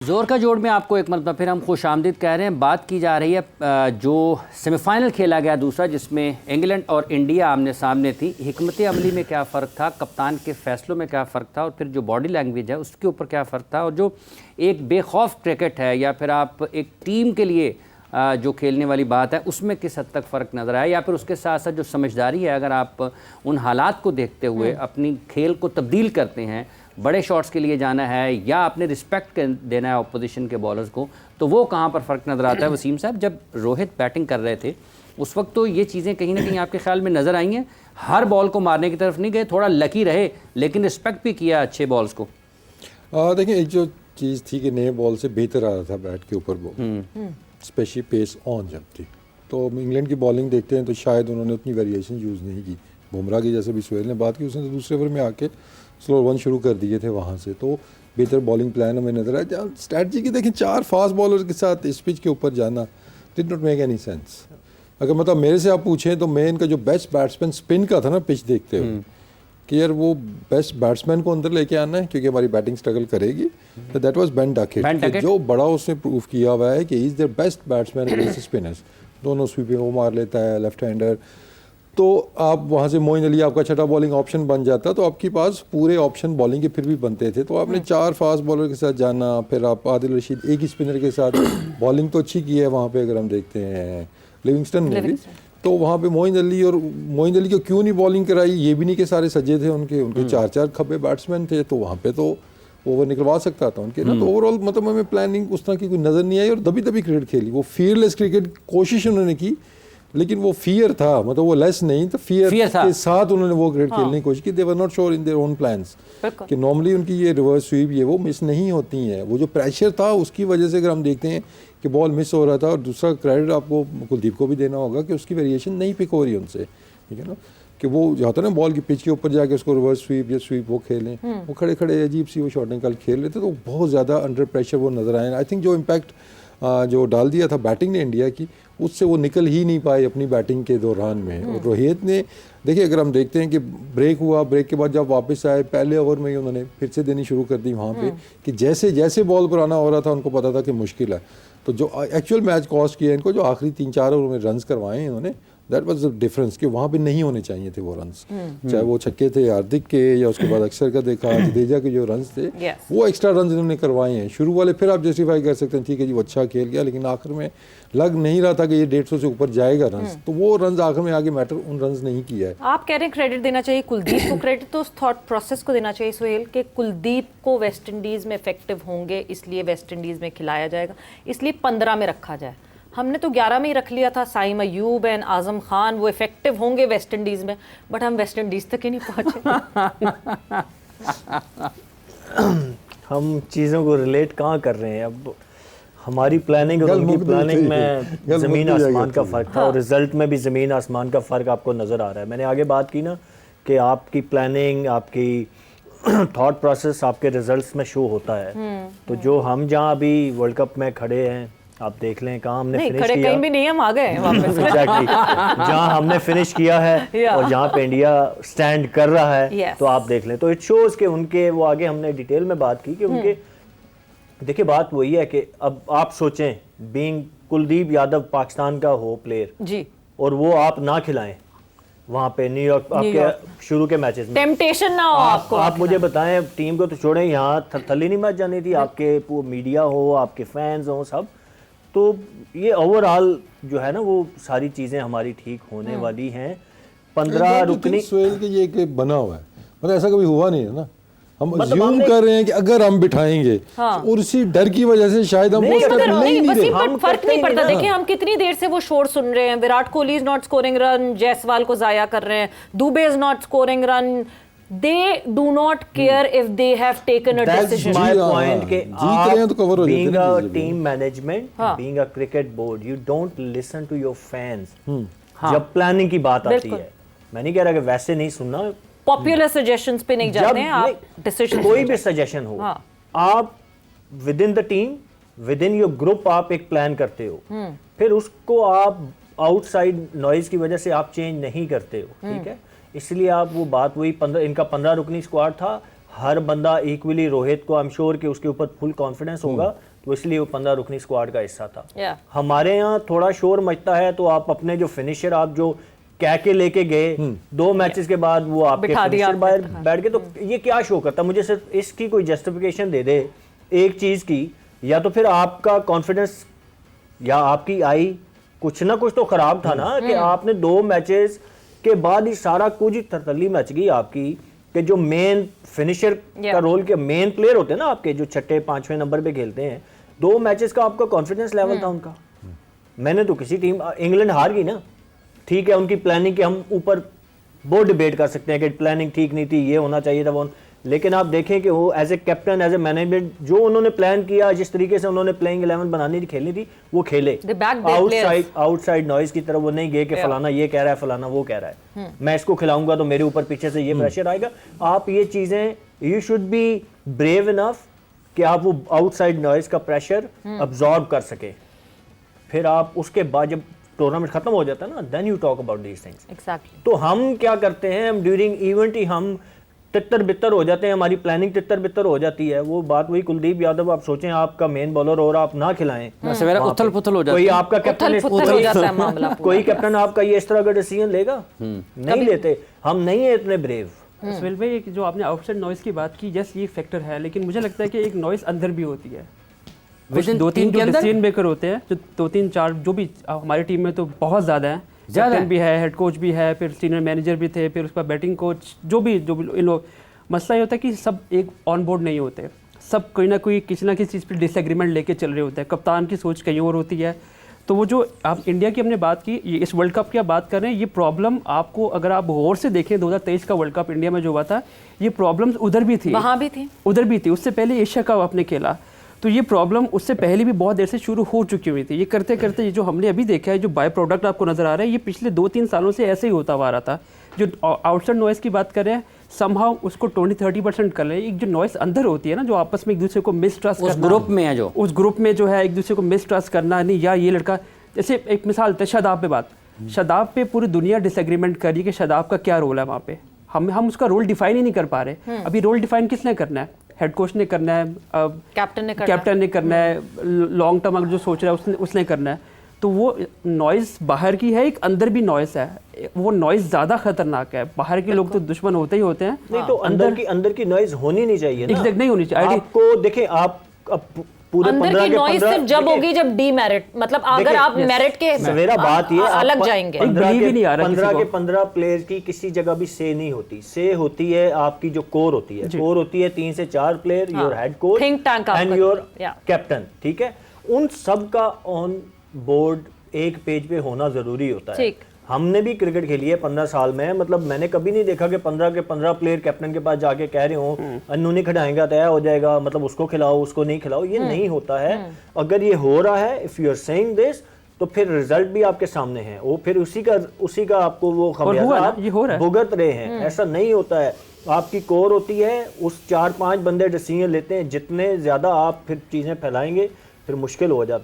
जोर का जोड़ में आपको एक मरतबा फिर हम खुश आमदीद कह रहे हैं। बात की जा रही है जो सेमीफाइनल खेला गया दूसरा, जिसमें इंग्लैंड और इंडिया आमने सामने थी। हिकमत अमली में क्या फ़र्क था, कप्तान के फ़ैसलों में क्या फ़र्क था, और फिर जो बॉडी लैंग्वेज है उसके ऊपर क्या फ़र्क था, और जो एक बेखौफ क्रिकेट है या फिर आप एक टीम के लिए जो खेलने वाली बात है उसमें किस हद तक फ़र्क नज़र आया, या फिर उसके साथ साथ जो समझदारी है, अगर आप उन हालात को देखते हुए अपनी खेल को तब्दील करते हैं, बड़े शॉट्स के लिए जाना है या आपने रिस्पेक्ट देना है ऑपोजिशन के बॉलर्स को, तो वो कहाँ पर फ़र्क नज़र आता है? वसीम साहब, जब रोहित बैटिंग कर रहे थे उस वक्त तो ये चीज़ें कहीं ना कहीं आपके ख्याल में नज़र आई हैं? हर बॉल को मारने की तरफ नहीं गए, थोड़ा लकी रहे, लेकिन रिस्पेक्ट भी किया अच्छे बॉल्स को। देखिए, एक जो चीज़ थी कि नए बॉल से बेहतर आ रहा था बैट के ऊपर बॉल, स्पेशली पेस ऑन जब थी, तो इंग्लैंड की बॉलिंग देखते हैं तो शायद उन्होंने उतनी वेरिएशन यूज़ नहीं की। बुमराह की जैसे भी सुहेल ने बात की, उसने तो दूसरे ओवर में आके स्लो वन शुरू कर दिए थे वहाँ से, तो बेहतर बॉलिंग प्लान हमें नजर आया। जहाँ स्ट्रैटेजी की देखें, 4 फास्ट बॉलर के साथ इस पिच के ऊपर जाना did not make any sense. अगर मतलब मेरे से आप पूछें तो मैं इनका जो बेस्ट बैट्समैन स्पिन का था ना पिच देखते हुए कि यार वो बेस्ट बैट्समैन को अंदर लेके आना है क्योंकि हमारी बैटिंग स्ट्रगल करेगी, तो दैट वाज बेन डकेट। जो बड़ा उसने प्रूव किया हुआ है कि he is the best batsman against spinners. दोनों स्वीपिंग वो मार लेता है, लेफ्ट हैंडर, तो आप वहाँ से मोइन अली आपका छठा बॉलिंग ऑप्शन बन जाता, तो आपके पास पूरे ऑप्शन बॉलिंग के फिर भी बनते थे। तो आपने 4 फास्ट बॉलर के साथ जाना, फिर आप आदिल रशीद एक ही स्पिनर के साथ बॉलिंग तो अच्छी की है वहाँ पे, अगर हम देखते हैं लिविंगस्टन ने भी, तो वहाँ पे मोइन अली को क्यों नहीं बॉलिंग कराई, ये भी नहीं कि सारे सजे थे उनके 4-4 खब्बे बैट्समैन थे, तो वहाँ पे तो ओवर निकलवा सकता था उनके ना। तो ओवरऑल मतलब हमें प्लानिंग उस तरह की कोई नज़र नहीं आई और दबी दबी क्रिकेट खेली। वो फियरलेस क्रिकेट कोशिश उन्होंने की, लेकिन वो फियर था, मतलब वो लेस नहीं तो फियर के साथ उन्होंने वो क्रिकेट खेलने की कोशिश की। They were not sure in their own plans कि नॉर्मली उनकी ये रिवर्स स्वीप ये वो मिस नहीं होती हैं। वो जो प्रेशर था उसकी वजह से अगर हम देखते हैं कि बॉल मिस हो रहा था, और दूसरा क्रेडिट आपको कुलदीप को भी देना होगा कि उसकी वेरिएशन नहीं पिक हो रही उनसे, ठीक है ना, कि वो जो होता है ना बॉल की पिच के ऊपर जाके उसको रिवर्स स्वीप या स्वीप वो खेलें, वो खड़े खड़े अजीब सी वो शॉट निकाल खेल रहे थे, तो बहुत ज़्यादा अंडर प्रेशर वो नज़र आए। आई थिंक जो इम्पैक्ट जो डाल दिया था बैटिंग ने इंडिया की, उससे वो निकल ही नहीं पाए अपनी बैटिंग के दौरान में। और रोहित ने देखिए, अगर हम देखते हैं कि ब्रेक हुआ, ब्रेक के बाद जब वापस आए पहले ओवर में ही उन्होंने फिर से देनी शुरू कर दी वहाँ पे, कि जैसे जैसे बॉल पर आना हो रहा था उनको पता था कि मुश्किल है। तो जो एक्चुअल मैच कॉस्ट किया इनको, जो आखिरी 3-4 ओवर में रन्स करवाए इन्होंने, दैट वाज द डिफरेंस, कि वहाँ पे नहीं होने चाहिए थे वो रन्स, चाहे वो छक्के थे हार्दिक के या उसके बाद अक्षर का देखा जडेजा के जो रन्स थे, वो एक्स्ट्रा रन्स इन्होंने करवाए हैं। शुरू वाले फिर आप जस्टिफाई कर सकते हैं, ठीक है जी वो अच्छा खेल गया, लेकिन आखिर में लग नहीं रहा था कि ये 150 से ऊपर जाएगा रन्स, तो वो रन्स आखिर में आगे मैटर उन रन्स नहीं किया है। आप कह रहे हैं क्रेडिट देना चाहिए कुलदीप को, क्रेडिट तो उस थॉट प्रोसेस को देना चाहिए सुहेल, कि कुलदीप को वेस्ट इंडीज़ में इफेक्टिव होंगे इसलिए वेस्ट इंडीज़ में खिलाया जाएगा, इसलिए 15 में रखा जाए। हमने तो 11 में ही रख लिया था, साइम अयूब एंड आजम खान वो इफेक्टिव होंगे वेस्ट इंडीज़ में, बट हम वेस्ट इंडीज़ तक ही नहीं पहुँचे। हम चीज़ों को रिलेट कहाँ कर रहे हैं? अब हमारी प्लानिंग और उनकी प्लानिंग में ज़मीन आसमान का फ़र्क था, और रिज़ल्ट में भी ज़मीन आसमान का फ़र्क आपको नज़र आ रहा है। मैंने आगे बात की ना कि आपकी प्लानिंग, आपकी थॉट प्रोसेस आपके रिजल्ट्स में शो होता है। तो जो हम जहाँ अभी वर्ल्ड कप में खड़े हैं, आप देख लें कहाँ हमने फिनिश किया, कहीं भी नहीं, हम आ गए वापस। एग्जैक्टली जहाँ हमने फिनिश किया है और जहाँ पे इंडिया स्टैंड कर रहा है, तो आप देख लें, तो इट शोज के उनके वो आगे हमने डिटेल में बात की कि उनके देखिए बात वही है कि अब आप सोचें, बीइंग कुलदीप यादव पाकिस्तान का हो प्लेयर जी, और वो आप ना खिलाएं वहाँ पे न्यूयॉर्क आपके शुरू के मैचेस में, टेम्पटेशन ना हो आपको। आप मुझे बताएं, टीम को तो छोड़ें, यहाँ थली नहीं मच जानी थी, आपके मीडिया हो, आपके फैंस हो, सब। तो ये ओवरऑल जो है ना वो सारी चीज़ें हमारी ठीक होने वाली हैं। 15 रुकनी सोहेल के ये एक बना हुआ है, मतलब ऐसा कभी हुआ नहीं है ना, हम अज्यूम कर रहे हैं कि अगर हम बिठाएंगे और उसी डर की वजह से शायद हम वो स्टेप नहीं रहे। फर्क नहीं पड़ता। देखिए हम कितनी देर से वो शोर सुन रहे हैं, Virat Kohli is not scoring run, Jaiswal को जाया कर रहे हैं, Dubey is not scoring run, they do not care if they have taken a decision. That's my point कि आप being a team management, being a cricket board, you don't listen to your fans. जब planning की बात आती है, मैं नहीं कह रहा कि वैसे नहीं सुनना, पॉपुलर सजेशंस पे नहीं जाते हैं आप, डिसीजन कोई भी सजेशन हो, आप with in the team, with in your group आप एक प्लान करते हो, फिर उसको आप आउटसाइड नॉइज की वजह से आप चेंज नहीं करते हो, ठीक है। इसलिए आप वो बात वही 15 इनका 15 रुकनी स्क्वाड था, हर बंदा इक्वली, रोहित को आई एम श्योर कि उसके ऊपर फुल कॉन्फिडेंस होगा तो इसलिए वो 15 रुकनी स्क्वाड का हिस्सा था। Yeah. हमारे यहाँ थोड़ा शोर मचता है तो आप अपने जो फिनिशर आप जो कह के लेके गए 2 मैचेस के बाद वो आपके बिठा दिया फिनिशर बाहर बैठ के, तो ये क्या शो करता? मुझे सिर्फ इसकी कोई जस्टिफिकेशन दे दे एक चीज की, या तो फिर आपका कॉन्फिडेंस या आपकी आई कुछ ना कुछ तो खराब था ना कि आपने 2 मैचेस के बाद ही सारा कुछ ही तरतली मच गई आपकी, कि जो मेन फिनिशर का रोल के मेन प्लेयर होते हैं ना आपके, जो छठे 5वें नंबर पे खेलते हैं, 2 मैचेस का आपका कॉन्फिडेंस लेवल था उनका। मैंने तो किसी टीम, इंग्लैंड हार गई ना, ठीक है उनकी प्लानिंग के हम ऊपर बहुत डिबेट कर सकते हैं कि प्लानिंग ठीक नहीं थी, ये होना चाहिए था वो, लेकिन आप देखें कि वो as a captain as a management जो उन्होंने प्लान किया, जिस तरीके से उन्होंने प्लेइंग 11 बनानी थी, खेलनी थी, वो खेले। आउटसाइड नॉइज की तरफ वो नहीं गए कि फलाना ये कह रहा है, फलाना वो कह रहा है, मैं इसको खिलाऊंगा तो मेरे ऊपर पीछे से ये प्रेशर आएगा। आप ये चीजें, you should be brave enough कि आप वो आउटसाइड नॉइज का प्रेशर अब्सॉर्ब कर सके। फिर आप उसके बाद जब टूर्नामेंट खत्म हो जाता है ना, then you talk about these things. Exactly. तो हम क्या करते हैं, हम ड्यूरिंग इवेंट ही हम तितर बितर हो जाते हैं, हमारी प्लानिंग तितर बितर हो जाती है। वो बात वही कुलदीप यादव, आप सोचें आपका मेन बॉलर और आप ना खिलाएं, सवेरा उथल पुथल हो जाती कोई है। आपका कैप्टन हो जाता है मामला। कोई कैप्टन आपका ये इस तरह का डिसीजन लेगा? नहीं लेते। हम नहीं है इतने ब्रेव। सुहेल भाई, एक जो आपने आउटसाइड नॉइज की बात की, यस ये फैक्टर है, लेकिन मुझे लगता है कि एक नॉइज अंदर भी होती है। कुछ 2-3 जो डिसीजन मेकर होते हैं, जो 2-3-4 जो भी हमारी टीम में तो बहुत ज़्यादा हैं, कैप्टन भी है, हेड कोच भी है, फिर सीनियर मैनेजर भी थे, फिर उसका बैटिंग कोच, जो भी इन लोग, मसला ये होता है कि सब एक ऑन बोर्ड नहीं होते, सब कोई ना किसी चीज़ पर डिसएग्रीमेंट लेके चल रहे होते हैं, कप्तान की सोच कहीं और होती है। तो वो जो आप इंडिया की हमने बात की, ये इस वर्ल्ड कप की आप बात कर रहे हैं, ये प्रॉब्लम आपको अगर आप गौर से देखें 2023 का वर्ल्ड कप इंडिया में जो हुआ था, ये प्रॉब्लम्स उधर भी थी, वहाँ भी थी, उधर भी थी। उससे पहले एशिया कप आपने खेला, तो ये प्रॉब्लम उससे पहले भी बहुत देर से शुरू हो चुकी हुई थी। ये करते करते ये जो हमने अभी देखा है, जो बाय प्रोडक्ट आपको नज़र आ रहा है, ये पिछले 2-3 सालों से ऐसे ही होता हुआ रहा था। जो आउटसाइड नॉइज़ की बात कर रहे हैं, समहाउ उसको 20-30% कर रहे हैं। एक जो नॉइज़ अंदर होती है ना, जो आपस में एक दूसरे को मिसट्रस्ट करना, ग्रुप में है, जो उस ग्रुप में जो है एक दूसरे को मिसट्रस्ट करना, नहीं या ये लड़का, जैसे एक मिसाल थे शादाब पे बात, शादाब पे पूरी दुनिया डिसएग्रीमेंट कर रही है कि शादाब का क्या रोल है वहाँ पे। हम उसका रोल डिफाइन ही नहीं कर पा रहे। अभी रोल डिफाइन किसने करना है? हेड कोच ने करना है, कैप्टन ने करना है, लॉन्ग टर्म अगर जो सोच रहा है उसने करना है। तो वो नॉइज़ बाहर की है, एक अंदर भी नॉइज़ है, वो नॉइज़ ज़्यादा खतरनाक है। बाहर के लोग तो दुश्मन होते ही होते हैं, नहीं तो अंदर की नॉइज़ होनी नहीं चाहिए ना। एग्जैक्ट नहीं होनी चाहिए। आपको देखें, आप पूरे अंदर की नॉइज सिर्फ जब होगी जब डीमेरिट, मतलब अगर आप मेरिट के सवेरा बात ये अलग जाएंगे। 15 के 15 प्लेयर की किसी जगह भी से नहीं होती। से होती है आपकी जो कोर होती है, कोर होती है 3 से 4 player, your head coach and your captain, ठीक है। उन सब का ऑन बोर्ड एक पेज पे होना जरूरी होता है। हमने भी क्रिकेट खेली है 15 साल में, मतलब मैंने कभी नहीं देखा कि 15 के 15 प्लेयर कैप्टन के पास जाके कह रहे हो अन्नू नहीं खिलाएगा तय हो जाएगा, मतलब उसको खिलाओ उसको नहीं खिलाओ, ये नहीं होता है। अगर ये हो रहा है, if you are saying this, तो फिर रिजल्ट भी आपके सामने है, वो फिर उसी का आपको वो खमियाजा भुगत रहे हैं। ऐसा नहीं होता है। आपकी कोर होती है, उस 4-5 बंदे डिसीजन लेते हैं, जितने ज्यादा आप फिर चीजें फैलाएंगे फिर मुश्किल हो जाता है।